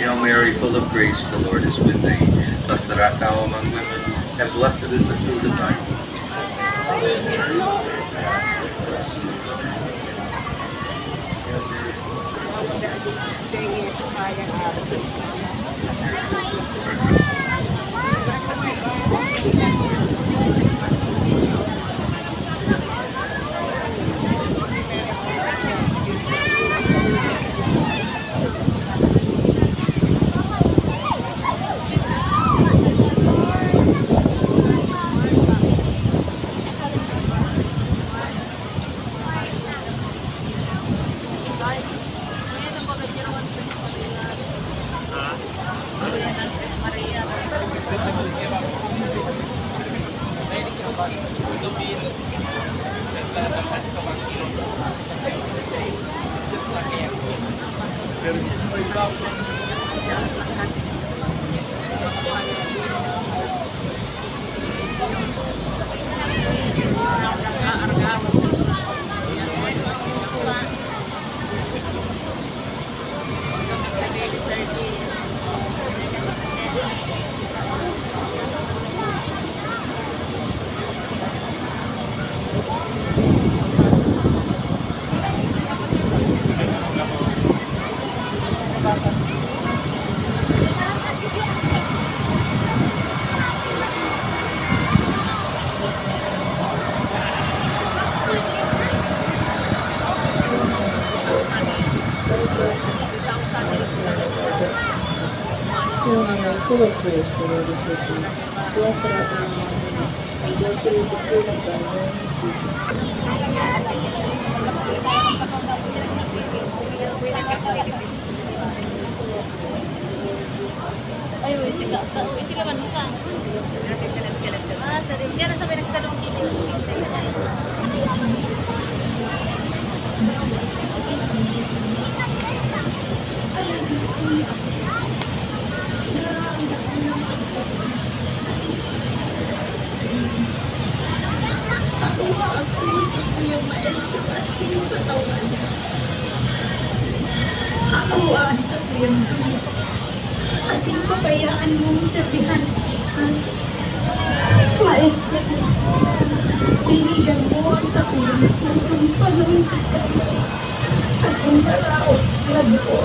Hail Mary, full of grace, the Lord is with thee. Blessed art thou among women, and blessed is the fruit of thy womb. Maria full of grace, the Lord is with thee. Blessed art thou among women, and blessed is the fruit of thy womb, Jesus. Ay, uy, siga. Uy, siga man ka. Ah, sarili. Kaya nasa pinagtalong kini. Kaawaan sa tuyang kasing papayaan mong sabihan Maestro, piligan mo ang sa tuyang pusong panuntisan kasing naraot ko.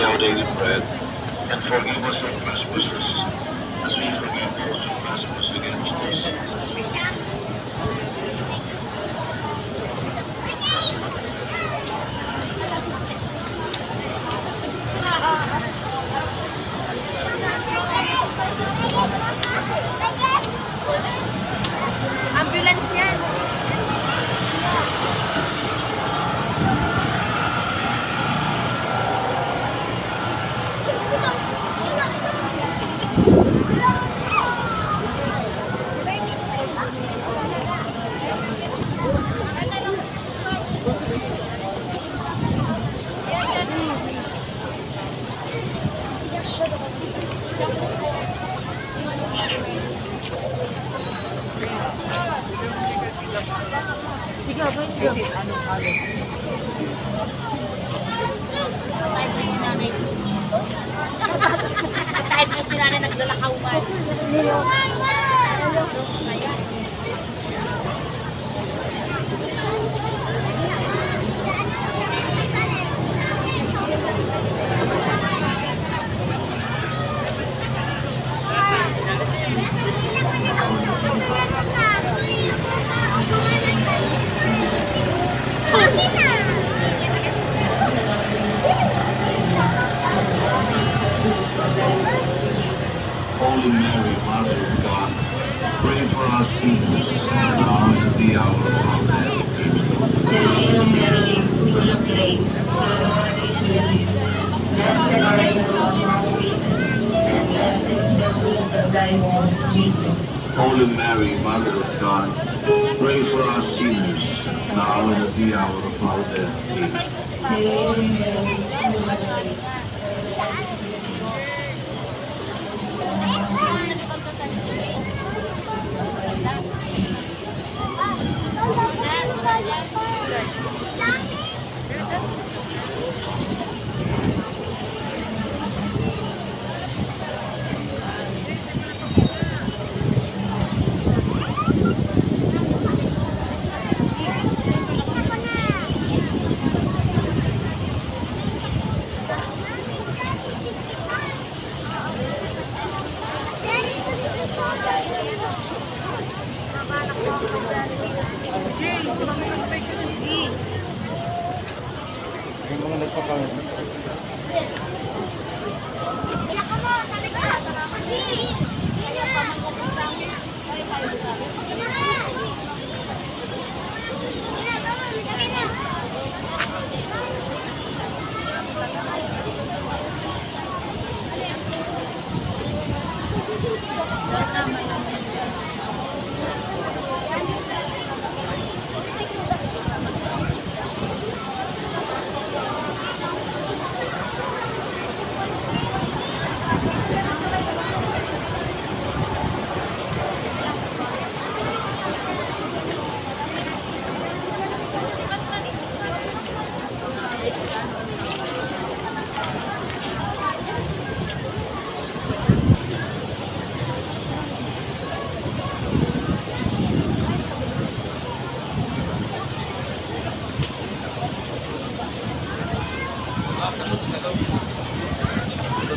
our daily bread, and forgive us our trespasses, as we forgive those who trespass against us. Ambulance yan. Tayo po si nanay naglalakaw man. Holy Mary, Mother of God, pray for us sinners, now and at the hour of our death. Hail Mary, full of grace, the Lord is with you. Blessed are you among women, and blessed is the fruit of thy womb, Jesus. Holy Mary, Mother of God, pray for us sinners, now and at the hour of our death. Amen. Hail Mary, full of grace.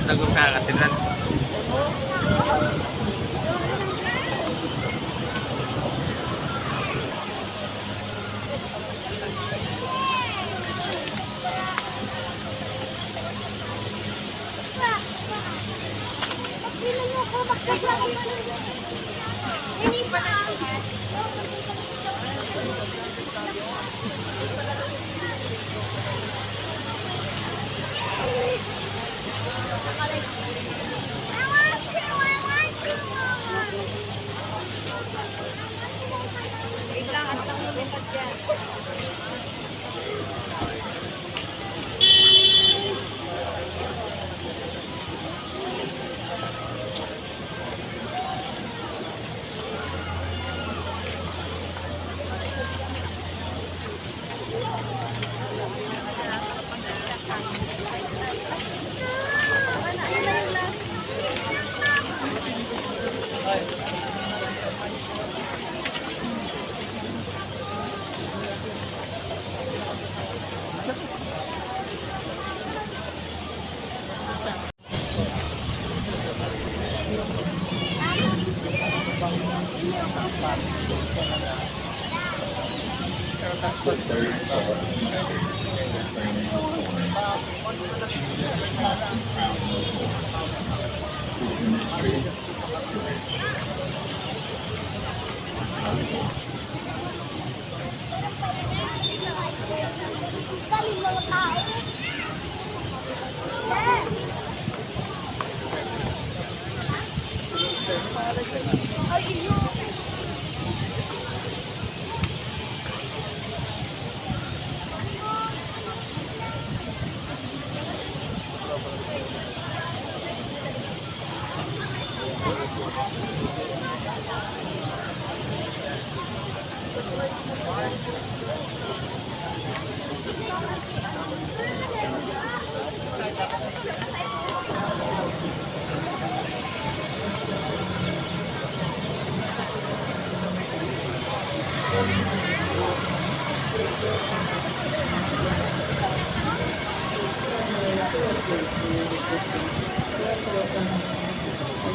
Tagong sa katedral.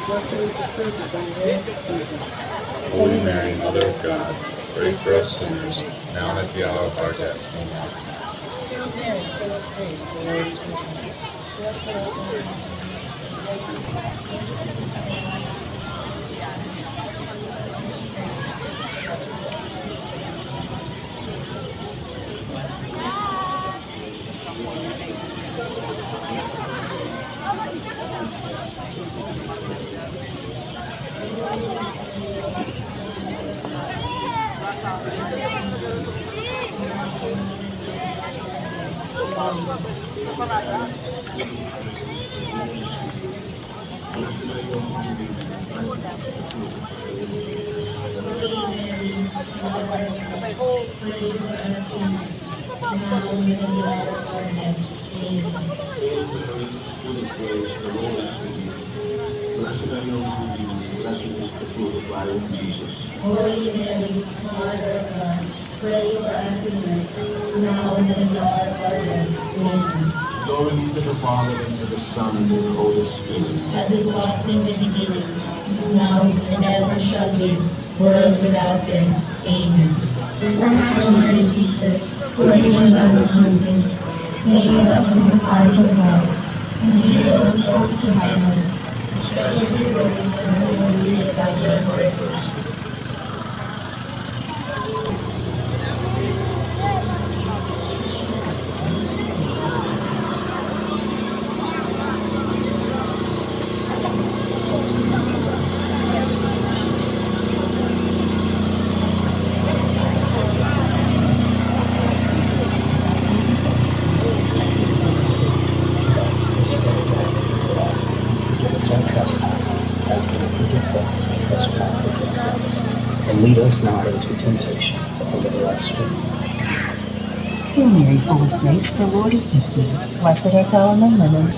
Blessed is the fruit of thy womb, Jesus. Holy Mary, Mother of God, pray for us sinners, now and at the hour of our death. Amen. Hail Mary, full of grace, the Lord is with thee. Blessed art thou among women, Blessed are those who believe, blessed is the fruit of thy womb, Jesus. Holy Mary, Mother of God, pray for us sinners, now and at the hour of our death. Amen. Glory be to the Father, and to the Son, and to the Holy Spirit. As it was in the beginning, is now, and ever shall be, world without end. Amen. O Mary, Jesus, forgive us our sins, save us from the fires of hell, and lead all souls to heaven, especially those who need thy mercy. And lead us not into temptation, but deliver us from evil. Hail Mary, full of grace, the Lord is with thee. Blessed art thou among women.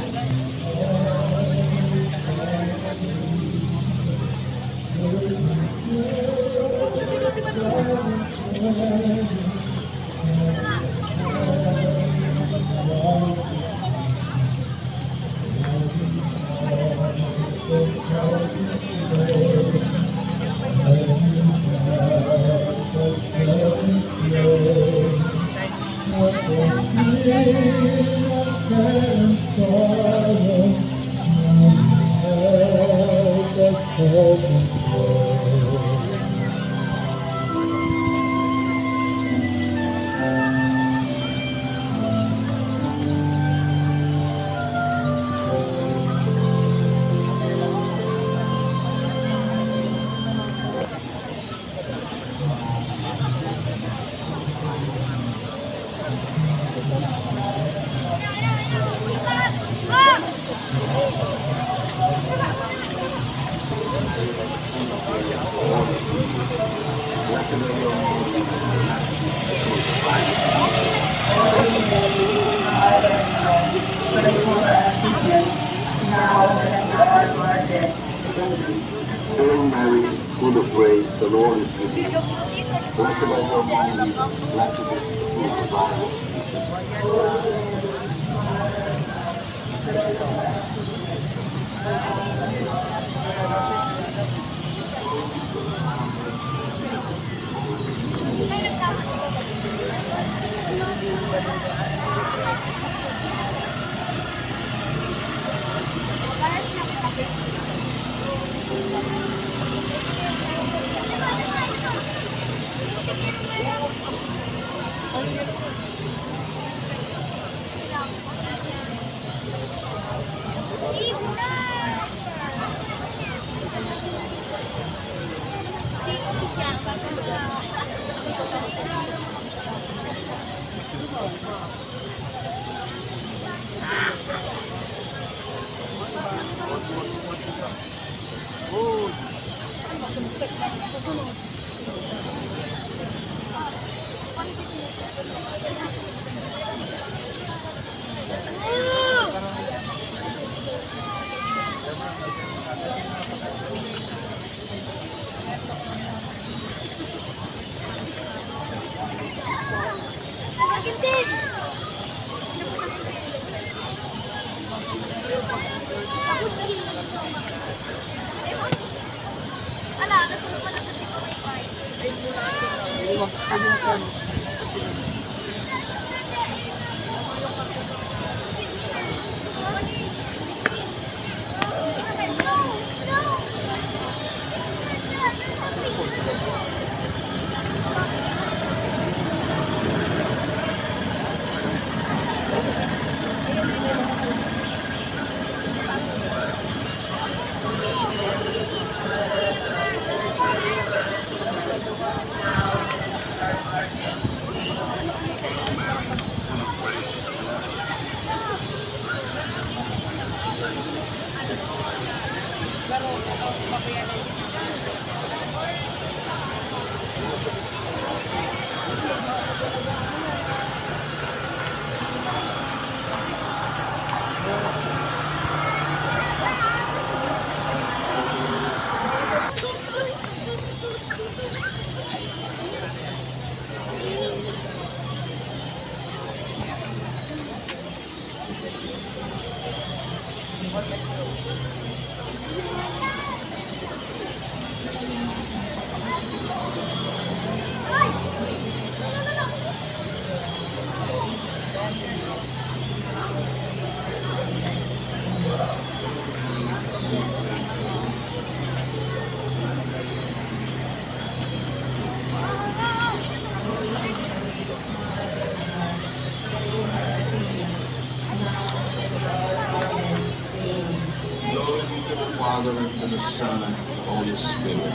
Hail Mary, full of grace, the Lord is with thee. Blessed are you among women, blessed is the fruit of thy womb, Jesus. Glory be to the Father, and to the Son, and to the Holy Spirit.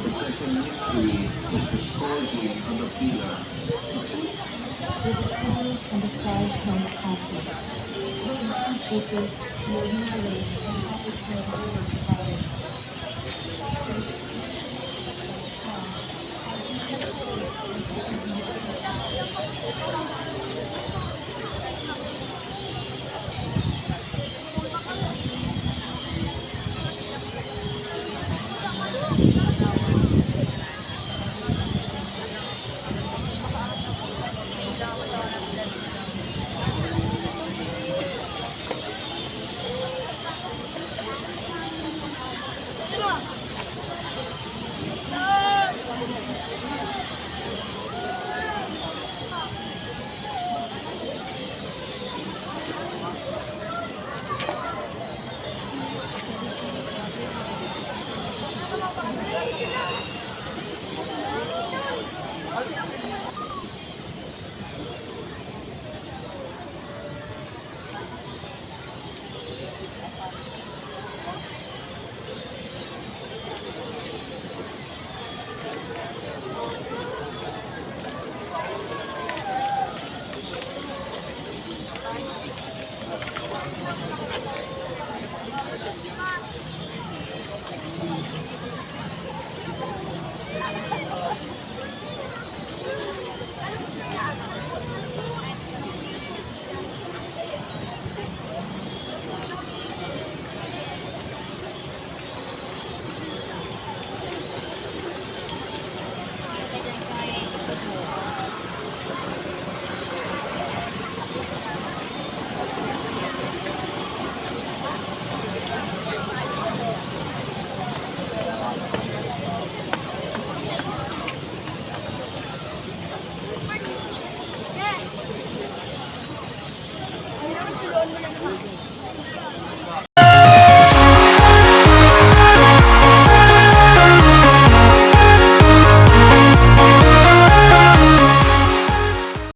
The second mystery is the scourging of the pillar. And the Christ from the castle. Jesus, moving away and helping her to Father.